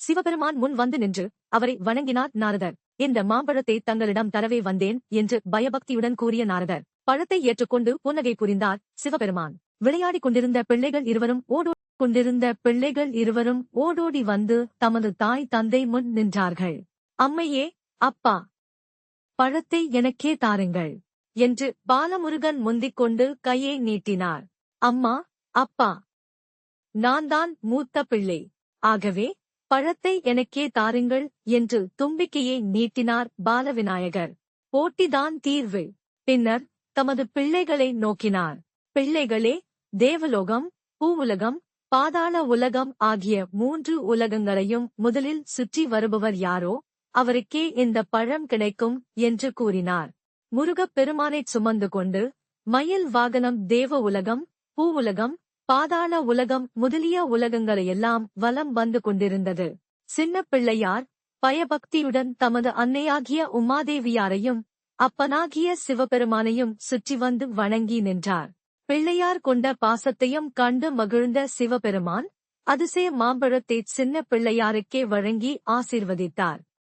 சிவபெருமான் முன் வந்து நின்று அவரை வணங்கினார் நாரதர். இந்த மாம்பழத்தை தங்களிடம் தரவே வந்தேன் என்று பயபக்தியுடன் கூறிய நாரதர் பழத்தை ஏற்றுக்கொண்டு புன்னகை புரிந்தார் சிவபெருமான். விளையாடிக் கொண்டிருந்த பிள்ளைகள் ஓடோடி வந்து தமது தாய் தந்தை முன் நின்றார்கள். அம்மையே, அப்பா, பழத்தை எனக்கே தாருங்கள் என்று பாலமுருகன் முந்திக் கொண்டு கையை நீட்டினார். அம்மா, அப்பா, நான் தான் மூத்த பிள்ளை, ஆகவே பழத்தை எனக்கே தாருங்கள் என்று தும்பிக்கையை நீட்டினார் பாலவிநாயகர். போட்டிதான் தீர்வு. பின்னர் தமது பிள்ளைகளை நோக்கினார். பிள்ளைகளே, தேவலோகம், பூவுலகம், பாதாள உலகம் ஆகிய 3 உலகங்களையும் முதலில் சுற்றி வருபவர் யாரோ அவருக்கே இந்த பழம் கிடைக்கும் என்று கூறினார். முருகப் பெருமானைச் சுமந்து கொண்டு மயில் வாகனம் தேவ உலகம், பூவுலகம், பாதாள உலகம் முதலிய உலகங்களையெல்லாம் வலம் வந்து கொண்டிருந்தது. சின்ன பிள்ளையார் பயபக்தியுடன் தமது அன்னையாகிய உமாதேவியாரையும் அப்பனாகிய சிவபெருமானையும் சுற்றி வந்து வணங்கி நின்றார். பிள்ளையார் கொண்ட பாசத்தையும் கண்டு மகிழ்ந்த சிவபெருமான் அதிசய மாம்பழத்தை சின்ன பிள்ளையாருக்கே வழங்கி ஆசீர்வதித்தார்.